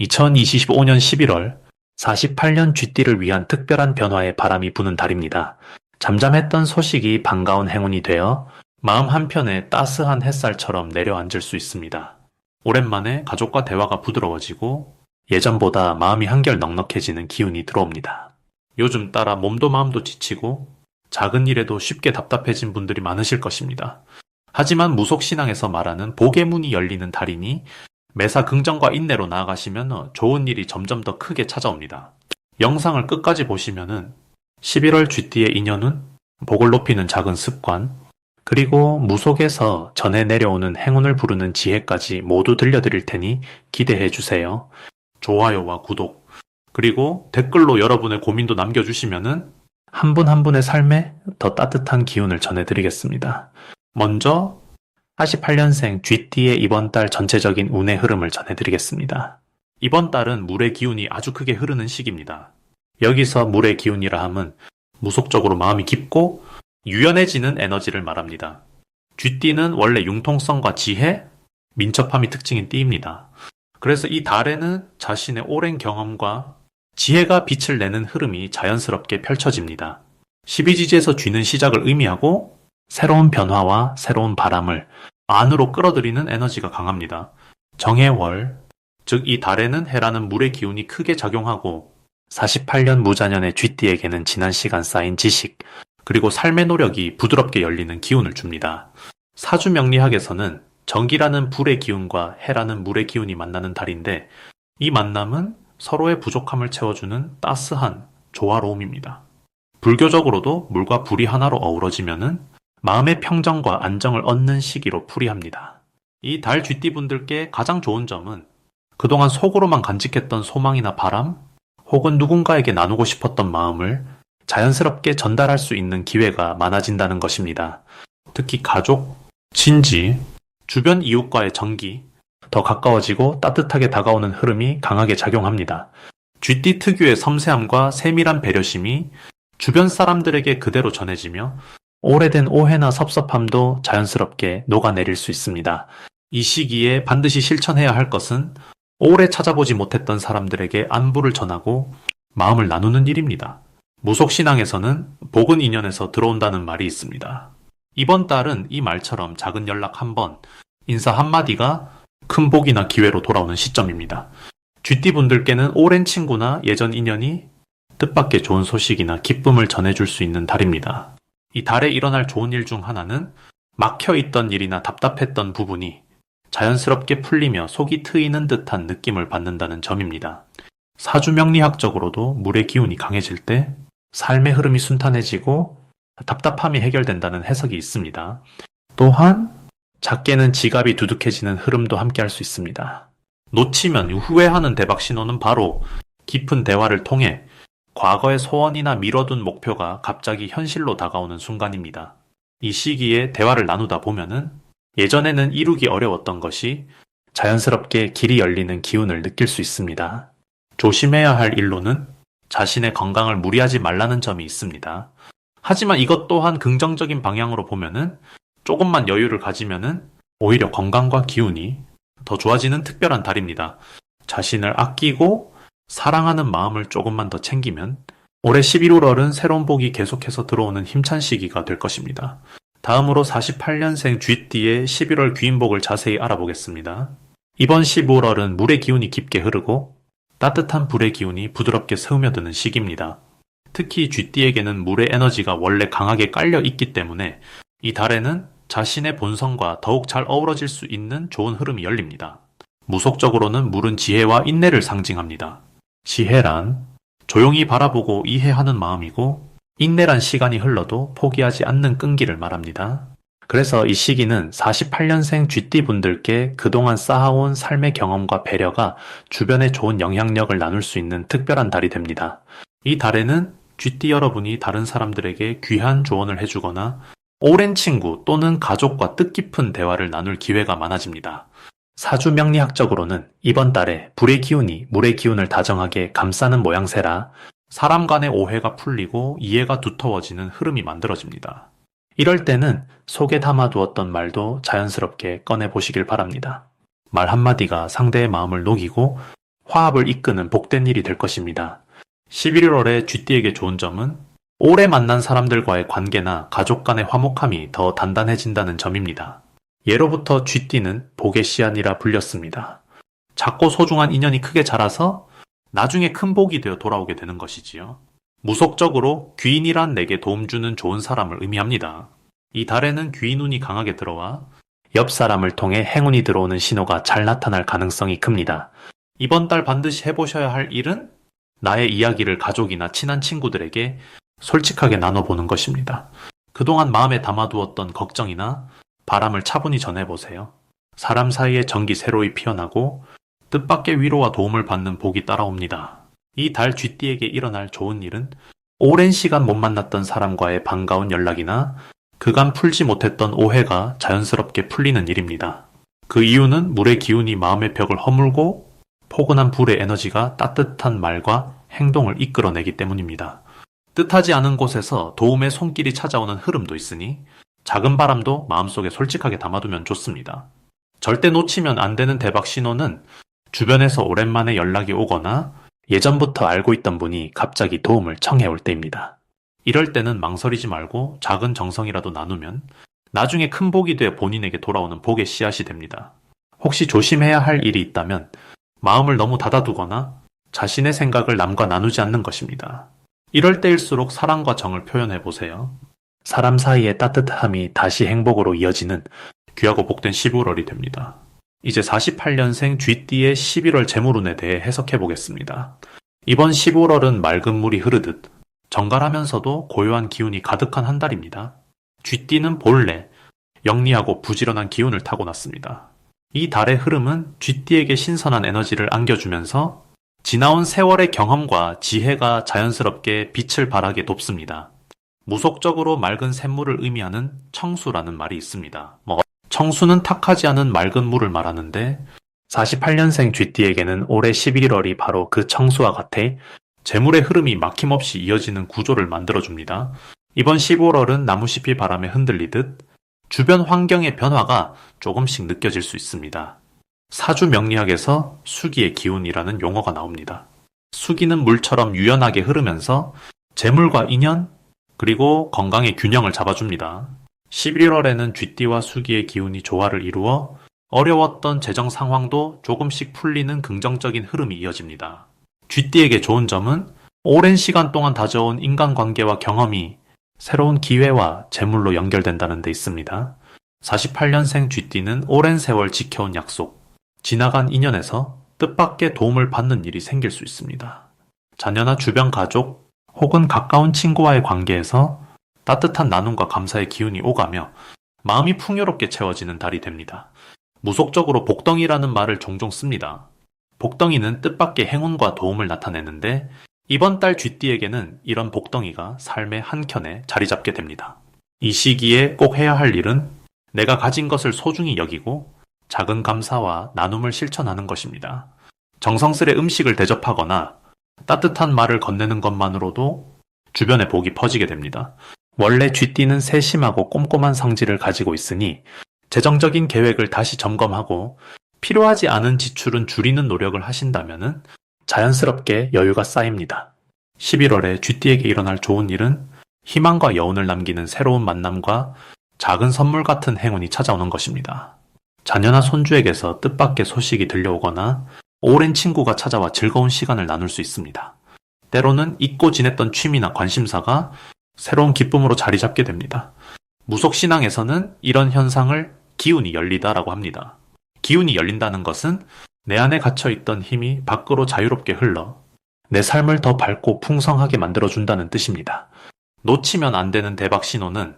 2025년 11월 48년 쥐띠를 위한 특별한 변화의 바람이 부는 달입니다. 잠잠했던 소식이 반가운 행운이 되어 마음 한편에 따스한 햇살처럼 내려앉을 수 있습니다. 오랜만에 가족과 대화가 부드러워지고 예전보다 마음이 한결 넉넉해지는 기운이 들어옵니다. 요즘 따라 몸도 마음도 지치고 작은 일에도 쉽게 답답해진 분들이 많으실 것입니다. 하지만 무속신앙에서 말하는 복의 문이 열리는 달이니 매사 긍정과 인내로 나아가시면 좋은 일이 점점 더 크게 찾아옵니다. 영상을 끝까지 보시면은 11월 쥐띠의 인연운, 복을 높이는 작은 습관, 그리고 무속에서 전해 내려오는 행운을 부르는 지혜까지 모두 들려드릴 테니 기대해 주세요. 좋아요와 구독, 그리고 댓글로 여러분의 고민도 남겨주시면은 한 분 한 분의 삶에 더 따뜻한 기운을 전해드리겠습니다. 먼저 48년생 쥐띠의 이번 달 전체적인 운의 흐름을 전해드리겠습니다. 이번 달은 물의 기운이 아주 크게 흐르는 시기입니다. 여기서 물의 기운이라 함은 무속적으로 마음이 깊고 유연해지는 에너지를 말합니다. 쥐띠는 원래 융통성과 지혜, 민첩함이 특징인 띠입니다. 그래서 이 달에는 자신의 오랜 경험과 지혜가 빛을 내는 흐름이 자연스럽게 펼쳐집니다. 12지지에서 쥐는 시작을 의미하고 새로운 변화와 새로운 바람을 안으로 끌어들이는 에너지가 강합니다. 정해월, 즉 이 달에는 해라는 물의 기운이 크게 작용하고 48년 무자년의 쥐띠에게는 지난 시간 쌓인 지식, 그리고 삶의 노력이 부드럽게 열리는 기운을 줍니다. 사주명리학에서는 정기라는 불의 기운과 해라는 물의 기운이 만나는 달인데 이 만남은 서로의 부족함을 채워주는 따스한 조화로움입니다. 불교적으로도 물과 불이 하나로 어우러지면은 마음의 평정과 안정을 얻는 시기로 풀이합니다. 이 달 쥐띠분들께 가장 좋은 점은 그동안 속으로만 간직했던 소망이나 바람, 혹은 누군가에게 나누고 싶었던 마음을 자연스럽게 전달할 수 있는 기회가 많아진다는 것입니다. 특히 가족, 친지, 주변 이웃과의 정기, 더 가까워지고 따뜻하게 다가오는 흐름이 강하게 작용합니다. 쥐띠 특유의 섬세함과 세밀한 배려심이 주변 사람들에게 그대로 전해지며 오래된 오해나 섭섭함도 자연스럽게 녹아내릴 수 있습니다. 이 시기에 반드시 실천해야 할 것은 오래 찾아보지 못했던 사람들에게 안부를 전하고 마음을 나누는 일입니다. 무속신앙에서는 복은 인연에서 들어온다는 말이 있습니다. 이번 달은 이 말처럼 작은 연락 한 번, 인사 한마디가 큰 복이나 기회로 돌아오는 시점입니다. 쥐띠분들께는 오랜 친구나 예전 인연이 뜻밖의 좋은 소식이나 기쁨을 전해줄 수 있는 달입니다. 이 달에 일어날 좋은 일 중 하나는 막혀있던 일이나 답답했던 부분이 자연스럽게 풀리며 속이 트이는 듯한 느낌을 받는다는 점입니다. 사주명리학적으로도 물의 기운이 강해질 때 삶의 흐름이 순탄해지고 답답함이 해결된다는 해석이 있습니다. 또한 작게는 지갑이 두둑해지는 흐름도 함께 할 수 있습니다. 놓치면 후회하는 대박 신호는 바로 깊은 대화를 통해 과거의 소원이나 미뤄둔 목표가 갑자기 현실로 다가오는 순간입니다. 이 시기에 대화를 나누다 보면은 예전에는 이루기 어려웠던 것이 자연스럽게 길이 열리는 기운을 느낄 수 있습니다. 조심해야 할 일로는 자신의 건강을 무리하지 말라는 점이 있습니다. 하지만 이것 또한 긍정적인 방향으로 보면은 조금만 여유를 가지면은 오히려 건강과 기운이 더 좋아지는 특별한 달입니다. 자신을 아끼고 사랑하는 마음을 조금만 더 챙기면 올해 11월은 새로운 복이 계속해서 들어오는 힘찬 시기가 될 것입니다. 다음으로 48년생 쥐띠의 11월 귀인복을 자세히 알아보겠습니다. 이번 15월은 물의 기운이 깊게 흐르고 따뜻한 불의 기운이 부드럽게 스며드는 시기입니다. 특히 쥐띠에게는 물의 에너지가 원래 강하게 깔려 있기 때문에 이 달에는 자신의 본성과 더욱 잘 어우러질 수 있는 좋은 흐름이 열립니다. 무속적으로는 물은 지혜와 인내를 상징합니다. 지혜란 조용히 바라보고 이해하는 마음이고 인내란 시간이 흘러도 포기하지 않는 끈기를 말합니다. 그래서 이 시기는 48년생 쥐띠 분들께 그동안 쌓아온 삶의 경험과 배려가 주변에 좋은 영향력을 나눌 수 있는 특별한 달이 됩니다. 이 달에는 쥐띠 여러분이 다른 사람들에게 귀한 조언을 해주거나 오랜 친구 또는 가족과 뜻깊은 대화를 나눌 기회가 많아집니다. 사주명리학적으로는 이번 달에 불의 기운이 물의 기운을 다정하게 감싸는 모양새라 사람 간의 오해가 풀리고 이해가 두터워지는 흐름이 만들어집니다. 이럴 때는 속에 담아두었던 말도 자연스럽게 꺼내보시길 바랍니다. 말 한마디가 상대의 마음을 녹이고 화합을 이끄는 복된 일이 될 것입니다. 11월에 쥐띠에게 좋은 점은 오래 만난 사람들과의 관계나 가족 간의 화목함이 더 단단해진다는 점입니다. 예로부터 쥐띠는 복의 씨앗이라 불렸습니다. 작고 소중한 인연이 크게 자라서 나중에 큰 복이 되어 돌아오게 되는 것이지요. 무속적으로 귀인이란 내게 도움 주는 좋은 사람을 의미합니다. 이 달에는 귀인운이 강하게 들어와 옆 사람을 통해 행운이 들어오는 신호가 잘 나타날 가능성이 큽니다. 이번 달 반드시 해보셔야 할 일은 나의 이야기를 가족이나 친한 친구들에게 솔직하게 나눠보는 것입니다. 그동안 마음에 담아두었던 걱정이나 바람을 차분히 전해보세요. 사람 사이에 정이 새로이 피어나고 뜻밖의 위로와 도움을 받는 복이 따라옵니다. 이 달 쥐띠에게 일어날 좋은 일은 오랜 시간 못 만났던 사람과의 반가운 연락이나 그간 풀지 못했던 오해가 자연스럽게 풀리는 일입니다. 그 이유는 물의 기운이 마음의 벽을 허물고 포근한 불의 에너지가 따뜻한 말과 행동을 이끌어내기 때문입니다. 뜻하지 않은 곳에서 도움의 손길이 찾아오는 흐름도 있으니 작은 바람도 마음속에 솔직하게 담아두면 좋습니다. 절대 놓치면 안 되는 대박 신호는 주변에서 오랜만에 연락이 오거나 예전부터 알고 있던 분이 갑자기 도움을 청해 올 때입니다. 이럴 때는 망설이지 말고 작은 정성이라도 나누면 나중에 큰 복이 돼 본인에게 돌아오는 복의 씨앗이 됩니다. 혹시 조심해야 할 일이 있다면 마음을 너무 닫아두거나 자신의 생각을 남과 나누지 않는 것입니다. 이럴 때일수록 사랑과 정을 표현해보세요. 사람 사이의 따뜻함이 다시 행복으로 이어지는 귀하고 복된 11월이 됩니다. 이제 48년생 쥐띠의 11월 재물운에 대해 해석해보겠습니다. 이번 15월은 맑은 물이 흐르듯 정갈하면서도 고요한 기운이 가득한 한 달입니다. 쥐띠는 본래 영리하고 부지런한 기운을 타고났습니다. 이 달의 흐름은 쥐띠에게 신선한 에너지를 안겨주면서 지나온 세월의 경험과 지혜가 자연스럽게 빛을 발하게 돕습니다. 무속적으로 맑은 샘물을 의미하는 청수라는 말이 있습니다. 청수는 탁하지 않은 맑은 물을 말하는데 48년생 쥐띠에게는 올해 11월이 바로 그 청수와 같아 재물의 흐름이 막힘없이 이어지는 구조를 만들어줍니다. 이번 15월은 나무잎이 바람에 흔들리듯 주변 환경의 변화가 조금씩 느껴질 수 있습니다. 사주 명리학에서 수기의 기운이라는 용어가 나옵니다. 수기는 물처럼 유연하게 흐르면서 재물과 인연, 그리고 건강의 균형을 잡아줍니다. 11월에는 쥐띠와 수기의 기운이 조화를 이루어 어려웠던 재정 상황도 조금씩 풀리는 긍정적인 흐름이 이어집니다. 쥐띠에게 좋은 점은 오랜 시간 동안 다져온 인간관계와 경험이 새로운 기회와 재물로 연결된다는 데 있습니다. 48년생 쥐띠는 오랜 세월 지켜온 약속, 지나간 인연에서 뜻밖의 도움을 받는 일이 생길 수 있습니다. 자녀나 주변 가족 혹은 가까운 친구와의 관계에서 따뜻한 나눔과 감사의 기운이 오가며 마음이 풍요롭게 채워지는 달이 됩니다. 무속적으로 복덩이라는 말을 종종 씁니다. 복덩이는 뜻밖의 행운과 도움을 나타내는데 이번 달 쥐띠에게는 이런 복덩이가 삶의 한켠에 자리 잡게 됩니다. 이 시기에 꼭 해야 할 일은 내가 가진 것을 소중히 여기고 작은 감사와 나눔을 실천하는 것입니다. 정성스레 음식을 대접하거나 따뜻한 말을 건네는 것만으로도 주변에 복이 퍼지게 됩니다. 원래 쥐띠는 세심하고 꼼꼼한 성질을 가지고 있으니 재정적인 계획을 다시 점검하고 필요하지 않은 지출은 줄이는 노력을 하신다면 자연스럽게 여유가 쌓입니다. 11월에 쥐띠에게 일어날 좋은 일은 희망과 여운을 남기는 새로운 만남과 작은 선물 같은 행운이 찾아오는 것입니다. 자녀나 손주에게서 뜻밖의 소식이 들려오거나 오랜 친구가 찾아와 즐거운 시간을 나눌 수 있습니다. 때로는 잊고 지냈던 취미나 관심사가 새로운 기쁨으로 자리 잡게 됩니다. 무속신앙에서는 이런 현상을 기운이 열리다라고 합니다. 기운이 열린다는 것은 내 안에 갇혀있던 힘이 밖으로 자유롭게 흘러 내 삶을 더 밝고 풍성하게 만들어준다는 뜻입니다. 놓치면 안 되는 대박 신호는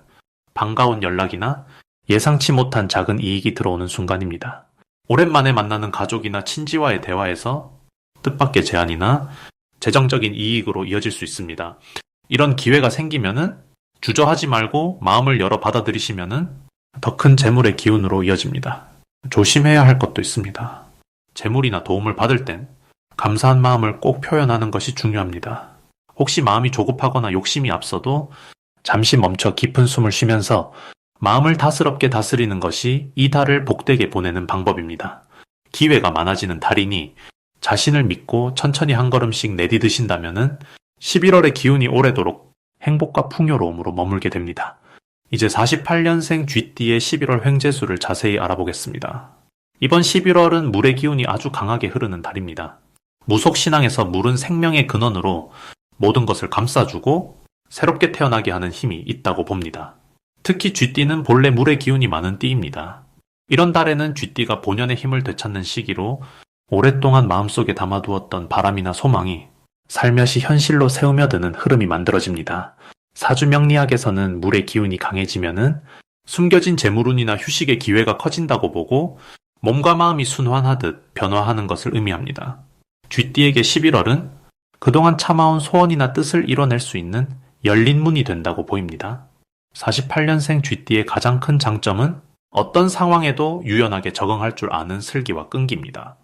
반가운 연락이나 예상치 못한 작은 이익이 들어오는 순간입니다. 오랜만에 만나는 가족이나 친지와의 대화에서 뜻밖의 제안이나 재정적인 이익으로 이어질 수 있습니다. 이런 기회가 생기면은 주저하지 말고 마음을 열어 받아들이시면은 더 큰 재물의 기운으로 이어집니다. 조심해야 할 것도 있습니다. 재물이나 도움을 받을 땐 감사한 마음을 꼭 표현하는 것이 중요합니다. 혹시 마음이 조급하거나 욕심이 앞서도 잠시 멈춰 깊은 숨을 쉬면서 마음을 다스럽게 다스리는 것이 이 달을 복되게 보내는 방법입니다. 기회가 많아지는 달이니 자신을 믿고 천천히 한 걸음씩 내디드신다면은 11월의 기운이 오래도록 행복과 풍요로움으로 머물게 됩니다. 이제 48년생 쥐띠의 11월 횡재수를 자세히 알아보겠습니다. 이번 11월은 물의 기운이 아주 강하게 흐르는 달입니다. 무속신앙에서 물은 생명의 근원으로 모든 것을 감싸주고 새롭게 태어나게 하는 힘이 있다고 봅니다. 특히 쥐띠는 본래 물의 기운이 많은 띠입니다. 이런 달에는 쥐띠가 본연의 힘을 되찾는 시기로 오랫동안 마음속에 담아두었던 바람이나 소망이 살며시 현실로 새우며드는 흐름이 만들어집니다. 사주명리학에서는 물의 기운이 강해지면은 숨겨진 재물운이나 휴식의 기회가 커진다고 보고 몸과 마음이 순환하듯 변화하는 것을 의미합니다. 쥐띠에게 11월은 그동안 참아온 소원이나 뜻을 이뤄낼 수 있는 열린 문이 된다고 보입니다. 48년생 쥐띠의 가장 큰 장점은 어떤 상황에도 유연하게 적응할 줄 아는 슬기와 끈기입니다.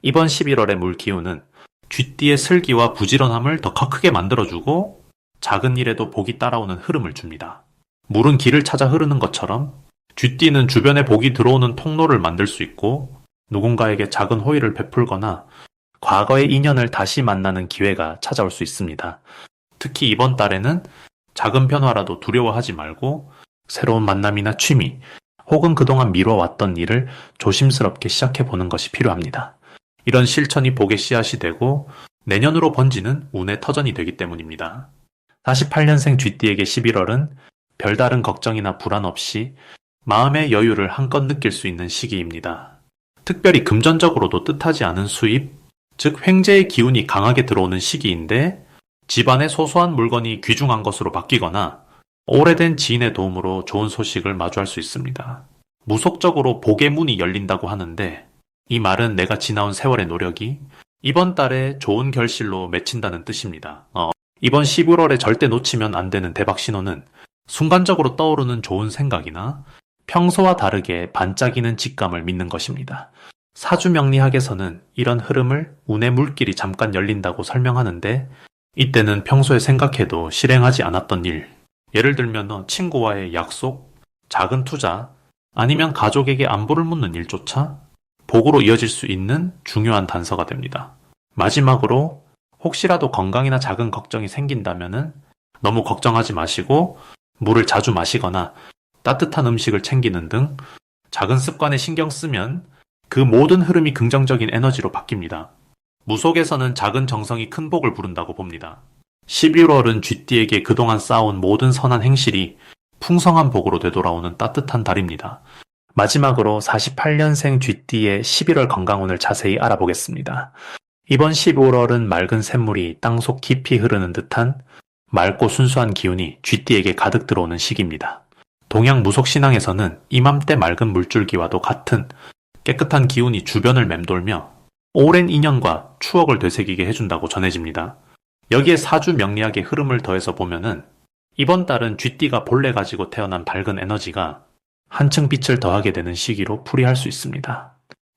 이번 11월의 물 기운은 쥐띠의 슬기와 부지런함을 더 크게 만들어주고 작은 일에도 복이 따라오는 흐름을 줍니다. 물은 길을 찾아 흐르는 것처럼 쥐띠는 주변에 복이 들어오는 통로를 만들 수 있고 누군가에게 작은 호의를 베풀거나 과거의 인연을 다시 만나는 기회가 찾아올 수 있습니다. 특히 이번 달에는 작은 변화라도 두려워하지 말고 새로운 만남이나 취미 혹은 그동안 미뤄왔던 일을 조심스럽게 시작해보는 것이 필요합니다. 이런 실천이 복의 씨앗이 되고 내년으로 번지는 운의 터전이 되기 때문입니다. 48년생 쥐띠에게 11월은 별다른 걱정이나 불안 없이 마음의 여유를 한껏 느낄 수 있는 시기입니다. 특별히 금전적으로도 뜻하지 않은 수입, 즉 횡재의 기운이 강하게 들어오는 시기인데 집안의 소소한 물건이 귀중한 것으로 바뀌거나 오래된 지인의 도움으로 좋은 소식을 마주할 수 있습니다. 무속적으로 복의 문이 열린다고 하는데 이 말은 내가 지나온 세월의 노력이 이번 달에 좋은 결실로 맺힌다는 뜻입니다. 이번 11월에 절대 놓치면 안 되는 대박 신호는 순간적으로 떠오르는 좋은 생각이나 평소와 다르게 반짝이는 직감을 믿는 것입니다. 사주명리학에서는 이런 흐름을 운의 물길이 잠깐 열린다고 설명하는데 이때는 평소에 생각해도 실행하지 않았던 일, 예를 들면 친구와의 약속, 작은 투자, 아니면 가족에게 안부를 묻는 일조차 복으로 이어질 수 있는 중요한 단서가 됩니다. 마지막으로 혹시라도 건강이나 작은 걱정이 생긴다면 너무 걱정하지 마시고 물을 자주 마시거나 따뜻한 음식을 챙기는 등 작은 습관에 신경 쓰면 그 모든 흐름이 긍정적인 에너지로 바뀝니다. 무속에서는 작은 정성이 큰 복을 부른다고 봅니다. 11월은 쥐띠에게 그동안 쌓아온 모든 선한 행실이 풍성한 복으로 되돌아오는 따뜻한 달입니다. 마지막으로 48년생 쥐띠의 11월 건강운을 자세히 알아보겠습니다. 이번 11월은 맑은 샘물이 땅속 깊이 흐르는 듯한 맑고 순수한 기운이 쥐띠에게 가득 들어오는 시기입니다. 동양 무속신앙에서는 이맘때 맑은 물줄기와도 같은 깨끗한 기운이 주변을 맴돌며 오랜 인연과 추억을 되새기게 해준다고 전해집니다. 여기에 사주 명리학의 흐름을 더해서 보면은 이번 달은 쥐띠가 본래 가지고 태어난 밝은 에너지가 한층 빛을 더하게 되는 시기로 풀이할 수 있습니다.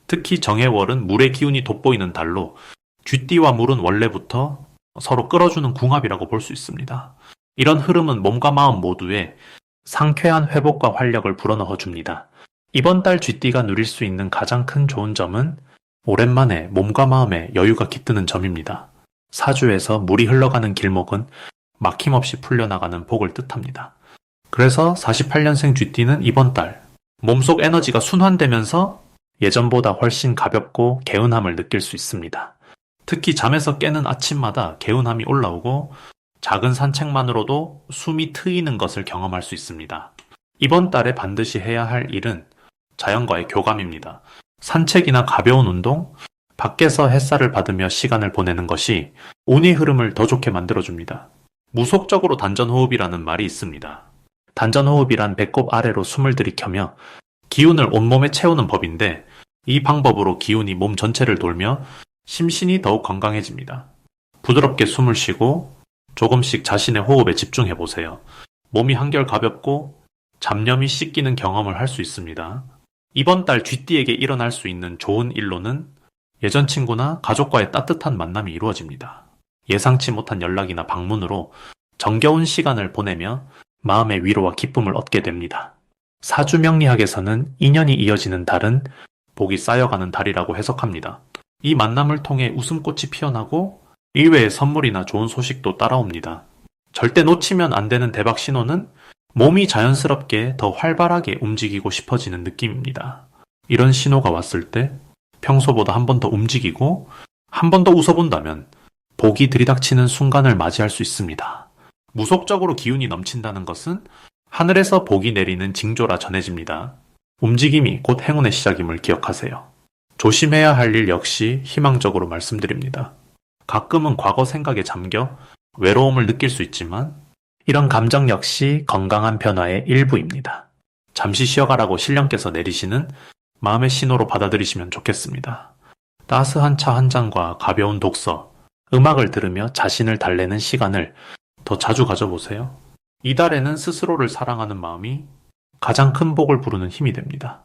특히 정해월은 물의 기운이 돋보이는 달로 쥐띠와 물은 원래부터 서로 끌어주는 궁합이라고 볼 수 있습니다. 이런 흐름은 몸과 마음 모두에 상쾌한 회복과 활력을 불어넣어 줍니다. 이번 달 쥐띠가 누릴 수 있는 가장 큰 좋은 점은 오랜만에 몸과 마음에 여유가 깃드는 점입니다. 사주에서 물이 흘러가는 길목은 막힘없이 풀려나가는 복을 뜻합니다. 그래서 48년생 쥐띠는 이번 달 몸속 에너지가 순환되면서 예전보다 훨씬 가볍고 개운함을 느낄 수 있습니다. 특히 잠에서 깨는 아침마다 개운함이 올라오고 작은 산책만으로도 숨이 트이는 것을 경험할 수 있습니다. 이번 달에 반드시 해야 할 일은 자연과의 교감입니다. 산책이나 가벼운 운동, 밖에서 햇살을 받으며 시간을 보내는 것이 운의 흐름을 더 좋게 만들어줍니다. 무속적으로 단전호흡이라는 말이 있습니다. 단전호흡이란 배꼽 아래로 숨을 들이켜며 기운을 온몸에 채우는 법인데 이 방법으로 기운이 몸 전체를 돌며 심신이 더욱 건강해집니다. 부드럽게 숨을 쉬고 조금씩 자신의 호흡에 집중해보세요. 몸이 한결 가볍고 잡념이 씻기는 경험을 할 수 있습니다. 이번 달 쥐띠에게 일어날 수 있는 좋은 일로는 예전 친구나 가족과의 따뜻한 만남이 이루어집니다. 예상치 못한 연락이나 방문으로 정겨운 시간을 보내며 마음의 위로와 기쁨을 얻게 됩니다. 사주명리학에서는 인연이 이어지는 달은 복이 쌓여가는 달이라고 해석합니다. 이 만남을 통해 웃음꽃이 피어나고 이외의 선물이나 좋은 소식도 따라옵니다. 절대 놓치면 안 되는 대박 신호는 몸이 자연스럽게 더 활발하게 움직이고 싶어지는 느낌입니다. 이런 신호가 왔을 때 평소보다 한 번 더 움직이고 한 번 더 웃어본다면 복이 들이닥치는 순간을 맞이할 수 있습니다. 무속적으로 기운이 넘친다는 것은 하늘에서 복이 내리는 징조라 전해집니다. 움직임이 곧 행운의 시작임을 기억하세요. 조심해야 할 일 역시 희망적으로 말씀드립니다. 가끔은 과거 생각에 잠겨 외로움을 느낄 수 있지만 이런 감정 역시 건강한 변화의 일부입니다. 잠시 쉬어가라고 신령께서 내리시는 마음의 신호로 받아들이시면 좋겠습니다. 따스한 차 한 잔과 가벼운 독서, 음악을 들으며 자신을 달래는 시간을 더 자주 가져보세요. 이달에는 스스로를 사랑하는 마음이 가장 큰 복을 부르는 힘이 됩니다.